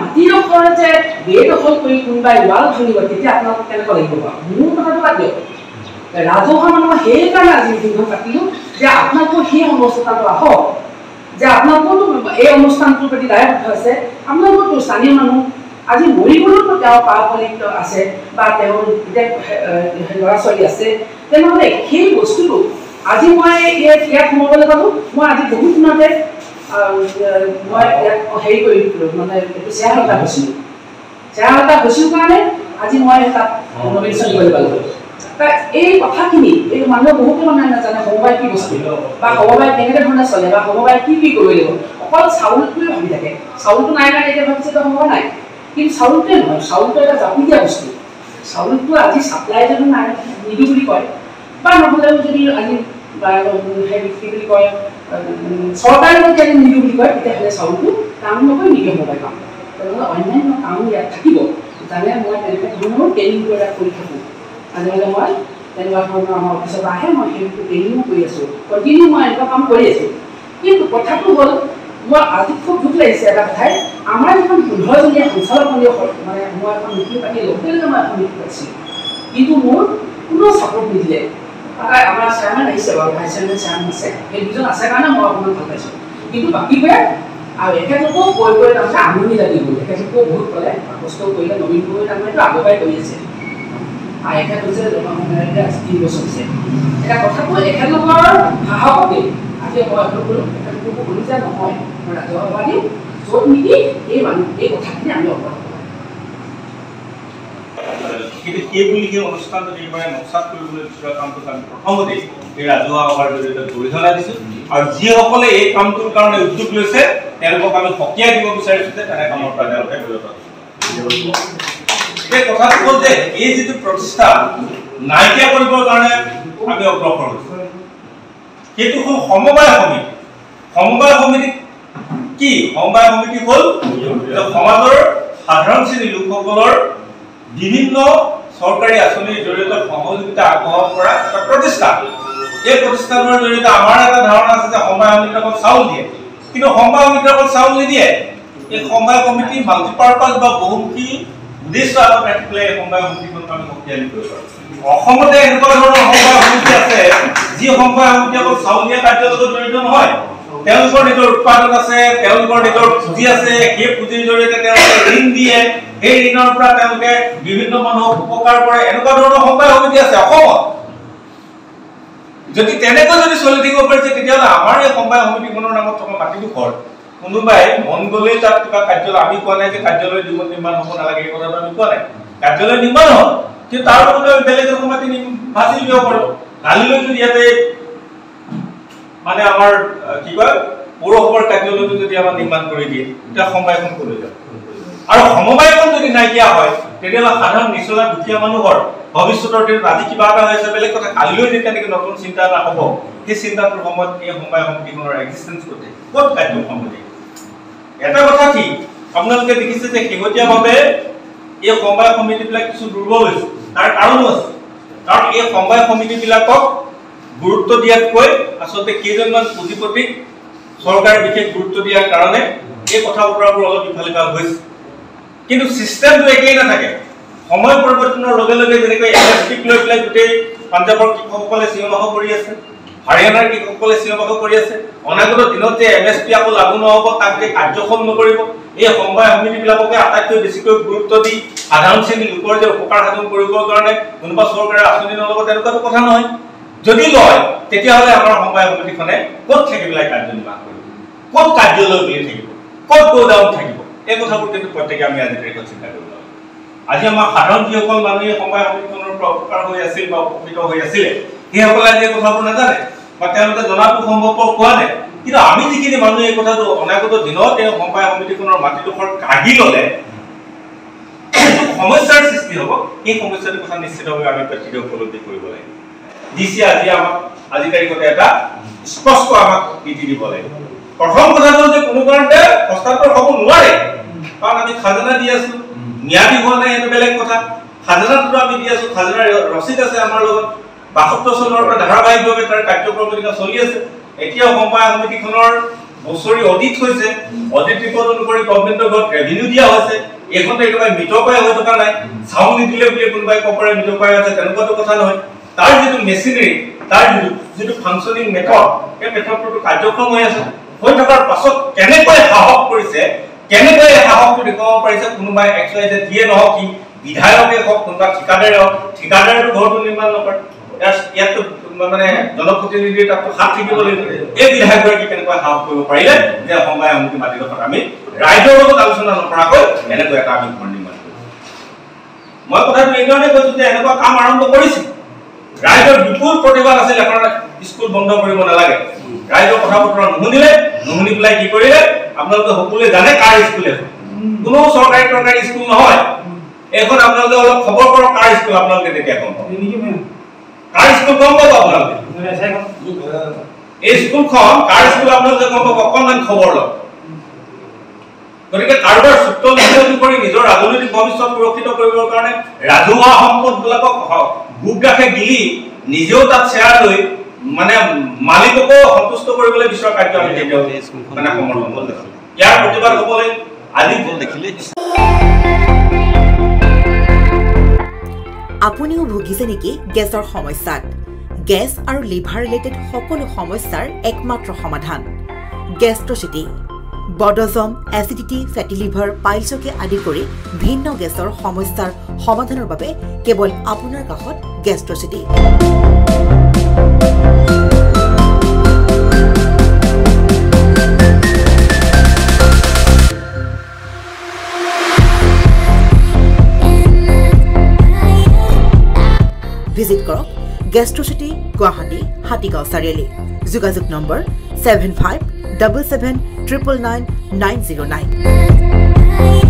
মাটিডোখৰ যে বেদখল কৰি কোনোবাই ৱাল ভাঙিব তেতিয়া আপোনালোক কেনেকুৱা লাগিব বাৰু মোৰ কথাটো বাদ দিয়ক ৰাজহুৱা মানুহৰ সেইকাৰণে আজি মিটিংখন পাতিলোঁ যে আপোনালোকৰ সেই অৱস্থাটো আহক যে আপোনালোকৰতো এই অনুষ্ঠানটোৰ প্ৰতি দায়বদ্ধ আছে আপোনালোকৰতো স্থানীয় মানুহ আজি মৰিবলৈতো তেওঁ পাৰফলিত আছে বা তেওঁৰ ল'ৰা ছোৱালী আছে তেনেহ'লে সেই বস্তুটো আজি মই ইয়াত সোমাবলৈ পালোঁ মই আজি বহুত দিনতে মই ইয়াত হেৰি কৰি মানে চেয়াৰটা হৈছিলোঁ কাৰণে আজি মই তাত নমিনেশ্যন কৰিব পালোঁ এই কথাখিনি এই মানুহে বহুতো মানুহে নাজানে সমবায় কি বস্তু বা সমবায় কেনেধৰণে চলে বা সমবায় কি কৰিব লাগিব অকল চাউলটোৱে ভাবি থাকে চাউলটো নাই কাৰণে এতিয়া ভাবিছে যে সমবায় নাই কিন্তু চাউলটোৱে নহয় চাউলটো এটা জাপতীয়া বস্তু চাউলটো আজি চাপ্লাই যদি নাই নিদিওঁ বুলি কয় বা নহ'লেও যদি আজি হেৰি কি বুলি কয় চৰকাৰে যদি আজি নিদিওঁ বুলি কয় তেতিয়াহ'লে চাউলটো কাম নকৰি নিদিওঁ সমবায় কাম তেনেহ'লে অন্যান্য কামো ইয়াত থাকিব জানে মই তেনেকুৱা ধৰণৰো ট্ৰেইনিংটো এটা কৰি থাকোঁ মাজে মাজে মই তেনেকুৱা ধৰণৰ আমাৰ অফিচৰ পৰা আহে মই সেইটো ট্ৰেইনিঙো কৰি আছোঁ কণ্টিনিউ মই এনেকুৱা কাম কৰি আছোঁ কিন্তু কথাটো হ'ল মই আজি খুব দুখ লাগিছে এটা কথাই আমাৰ এখন 15জনীয়া সঞ্চালকমণ্ডলীয় মানে মই এখন মিটিং পাতি লোকেলতে মই এখন মিটিং পাতিছিলোঁ কিন্তু মোৰ কোনো ছাপোৰ্ট নিদিলে আমাৰ চেয়াৰমেন আহিছে বাৰু ভাইচ চেয়াৰমেন আছে সেই দুজন আছে কাৰণে মই অকণমান ভাল পাইছোঁ কিন্তু বাকীবোৰে আৰু এখেতলোকেও কৈ তাৰমানে আমনি লাগি গ'ল এখেতলোকেও বহুত ক'লে কষ্ট কৰিলে নবীন গগৈ তাৰমানেতো আগৰ পৰাই কৰি আছে আৰু এখেত হৈছে 3 বছৰ হৈছে এটা কথাটো এখেতলোকৰ সাহসতে আজি মই এখেতলোককো ক'লোঁ যে নহয় মই ৰাজহুৱা দিওঁ য'ত নেকি এই কথাখিনি আমি অৱগত কিন্তু সেইবুলি সেই অনুষ্ঠানটো নিৰ্মাণে নক্সাত কৰিবলৈ বিচৰা কামটোক আমি প্ৰথমতেই এই ৰাজহুৱা সভাৰ জৰিয়তে গৰিহণা দিছোঁ আৰু যিসকলে এই কামটোৰ কাৰণে উদ্যোগ লৈছে তেওঁলোকক আমি সকীয়াই দিব বিচাৰিছোঁ যে তেনে কামৰ পৰা তেওঁলোকে বিৰত এই কথাটো হ'ল যে এই যিটো প্ৰচেষ্টা নাইকিয়া কৰিবৰ কাৰণে আমি অগ্ৰসৰ হৈছোঁ সেইটো হ'ল সমবায় সমিতি কি সমবায় সমিতি হ'ল সমাজৰ সাধাৰণ শ্ৰেণীৰ লোকসকলৰ বিভিন্ন চৰকাৰী আঁচনিৰ জৰিয়তে সহযোগিতা আগবঢ়াব পৰা এটা প্ৰতিষ্ঠান এই প্ৰতিষ্ঠানৰ জৰিয়তে আমাৰ এটা ধাৰণা আছে যে সমবায় সমিতিয়ে অকল চাউল দিয়ে কিন্তু সমবায় সমিতিয়ে অকল চাউল নিদিয়ে এই সমবায় সমিতি মাল্টিপাৰ্পাজ বা বহুমুখী উদ্দেশ্য আগত ৰাখি পেলাই এই সমবায় সমিতিখনক আমি শক্তিশালী কৰিব পাৰোঁ অসমতে এনেকুৱা ধৰণৰ সমবায় সমিতি আছে যি সমবায় সমিতি অকল চাউলীয়া কাৰ্যৰ লগত জড়িত নহয় তেওঁলোকৰ নিজৰ উৎপাদন আছে তেওঁলোকৰ নিজৰ পুঁজি আছে সেই পুঁজিৰ জৰিয়তে তেওঁলোকে ঋণ দিয়ে সেই ঋণৰ পৰা তেওঁলোকে বিভিন্ন মানুহক উপকাৰ কৰে এনেকুৱা ধৰণৰ সমবায় সমিতি আছে অসমত যদি তেনেকৈ যদি চলি থাকিব পাৰিছে তেতিয়াহ'লে আমাৰ এই সমবায় সমিতিখনৰ নামত থকা মাটিডোখৰ কোনোবাই মন গ'লেই তাত কিবা কাৰ্যালয় আমি কোৱা নাই যে কাৰ্যালয় নিৰ্মাণ হ'ব নালাগে এই কথাটো আমি কোৱা নাই কাৰ্যালয় নিৰ্মাণ হ'ল কিন্তু তাৰ লগতে বেলেগ এখন মাটি বাছি দিব পাৰোঁ কালিলৈ যদি ইয়াতে মানে আমাৰ কি কয় পৌৰসভাৰ কাৰ্যালয়টো যদি আমাৰ নিৰ্মাণ কৰি দিয়ে তেতিয়া সমবায়খন কলৈ যাব আৰু সমবায়খন যদি নাইকিয়া হয় তেতিয়াহ'লে সাধাৰণ নিচলা দুখীয়া মানুহৰ ভৱিষ্যতৰ দিনত আজি কিবা এটা হৈছে বেলেগ কথা কালিলৈ যেতিয়া নেকি নতুন চিন্তা এটা হ'ব সেই চিন্তাটোৰ সময়ত এই সমবায় সমিতিখনৰ এক্সিষ্টেঞ্চ ক'ত কাৰ্যক্ষম হৈ থাকিব এটা কথা ঠিক আপোনালোকে দেখিছে যে শেহতীয়াভাৱে এই সমবায় সমিতিবিলাক কিছু দুৰ্বল হৈছে তাৰ কাৰণো আছে কাৰণ এই সমবায় সমিতিবিলাকক গুৰুত্ব দিয়াতকৈ আচলতে কেইজনমান পুঁজিপতিক চৰকাৰে বিশেষ গুৰুত্ব দিয়াৰ কাৰণে এই কথা বতৰাবোৰ অলপ ইফালে সিফালে হৈছে কিন্তু চিষ্টেমটো একেই নাথাকে সময় পৰিৱৰ্তনৰ লগে লগে যেনেকৈ এমএছপিক লৈ পেলাই গোটেই পাঞ্জাৱৰ কৃষকসকলে চিঞৰ-বাখৰ কৰি আছে হাৰিয়ানাৰ কৃষকসকলে চিঞৰ-বাখৰ কৰি আছে অনাগত দিনত যে এমএছপি আকৌ লাগু নহ'ব তাক যে কাৰ্যক্ষম নকৰিব এই সমবায় সমিতিবিলাককে আটাইতকৈ বেছিকৈ গুৰুত্ব দি সাধাৰণ শ্ৰেণীৰ লোকৰ যে উপকাৰ সাধন কৰিবৰ কাৰণে কোনোবা চৰকাৰে আঁচনি নল'ব তেনেকুৱাটো কথা নহয় যদি লয় তেতিয়াহ'লে আমাৰ সমবায় সমিতিখনে ক'ত থাকি পেলাই কাৰ্যনিৰ্বাহ কৰিব ক'ত কাৰ্যালয় বুলি থাকিব ক'ত গোডাউন থাকিব এই কথাবোৰ কিন্তু প্ৰত্যেকে আমি আজি তাৰিখত চিন্তা কৰিব লাগিব আজি আমাৰ সাধাৰণ যিসকল মানুহে সমবায় সমিতিখনৰ পৰা উপকাৰ হৈ আছিল বা উপকৃত হৈ আছিলে সেইসকলে আজি এই কথাবোৰ নাজানে বা তেওঁলোকে জনাটো সম্ভৱপৰ হোৱা নাই কিন্তু আমি যিখিনি মানুহে এই কথাটো অনাগত দিনত এই সমবায় সমিতিখনৰ মাটিডোখৰ কাঢ়ি ল'লে সমস্যাৰ সৃষ্টি হ'ব এই সমস্যাটোৰ কথা নিশ্চিতভাৱে আমি প্ৰত্যেকে উপলব্ধি কৰিব লাগিব ডিচি আজি আমাক আজি তাৰিখতে এটা স্পষ্ট আমাক নীতি দিব লাগিব প্ৰথম কথাটো যে কোনো কাৰণতে হস্তান্তৰ হ'ব নোৱাৰে কাৰণ আমি খাজনা দি আছো ম্যাদী হোৱা নাই এইটো বেলেগ কথা খাজনাটো আমি দি আছো খাজনাৰ ৰচিদ আছে আমাৰ লগত ৭২ চনৰ পৰা ধাৰাবাহিকভাৱে তাৰ কাৰ্যক্ৰম চলি আছে এতিয়াও সমবায় সমিতিখনৰ বছৰি অডিট হৈছে অডিট ৰিপৰ্ট অনুসৰি গভৰ্ণমেণ্টৰ ঘৰত ৰেভিনিউ দিয়া হৈছে এখনতে একেবাৰে মিটৰপাই হৈ থকা নাই চাউল নিদিলে বুলি কোনোবাই কপৰে মিটৰপাই আছে তেনেকুৱাটো কথা নহয় তাৰ যিটো মেচিনাৰী তাৰ যিটো ফাংচনিং মেথড এই মেথডটো কাৰ্যক্ষম হৈ আছে হৈ থকাৰ পাছত কেনেকৈ সাহস কৰিছে কেনেকৈ সাহসটো দেখুৱাব পাৰিছে কোনোবাই XYZ দিয়ে নহওক কি বিধায়কে হওক কোনোবা ঠিকাদাৰে হওক ঠিকাদাৰেতো ঘৰটো নিৰ্মাণ নকৰে ইয়াতো মানে জনপ্ৰতিনিধিৰ তাতো হাত থাকিব লাগিব এই বিধায়কগৰাকী কেনেকৈ সাহস কৰিব পাৰিলে যে সমবায় সমিতি মাটিডোখৰত আমি ৰাইজৰ লগত আলোচনা নকৰাকৈ এনেকৈ এটা আমি ঘৰ নিৰ্মাণ কৰিম মই কথাটো এইকাৰণে কৈছো যে এনেকুৱা কাম আৰম্ভ কৰিছে ৰাইজৰ বিপুল প্ৰতিবাদ আছিল এখন স্কুল বন্ধ কৰিব নালাগে ৰাইজৰ কথা বতৰা নুশুনি পেলাই কি কৰিলে আপোনালোকে সকলোৱে জানে কাৰ স্কুল এখন কোনো চৰকাৰী স্কুল নহয় এখন আপোনালোকে অলপ খবৰ কৰক কাৰ স্কুল আপোনালোকে তেতিয়া গম পাব কাৰ স্কুল গম পাব আপোনালোকে এই স্কুলখন কাৰ স্কুল আপোনালোকে গম পাব অকণমান খবৰ লওক গতিকে কাৰোবাৰ সূত্ৰ নিৰ্ধাৰণ কৰি নিজৰ ৰাজনৈতিক ভৱিষ্যত সুৰক্ষিত কৰিবৰ কাৰণে ৰাজহুৱা সম্পদবিলাকক বুক ৰাখে গিলি নিজেও তাত শ্বেয়াৰ লৈ মানে মালিককো সন্তুষ্ট কৰিবলৈ বিচৰা কাৰ্য আমি মানে সমৰ্থন কৰিব লাগিব ইয়াৰ প্ৰতিবাদ হ'বলৈ আজি দেখিলে আপুনিও ভুগিছে নেকি গেছৰ সমস্যাত গেছ আৰু লিভাৰ ৰিলেটেড সকলো সমস্যাৰ একমাত্ৰ সমাধান গেষ্ট্ৰচিটি বডজম এচিডিটি ফেটি লিভাৰ পাইলছকে আদি কৰি ভিন্ন গেছৰ সমস্যাৰ সমাধানৰ বাবে কেৱল আপোনাৰ কাষত গেষ্ট্ৰচিটি ভিজিট কৰক গেষ্ট্ৰচিটি গুৱাহাটী হাতীগাঁও চাৰিআলি যোগাযোগ নম্বৰ 7577999909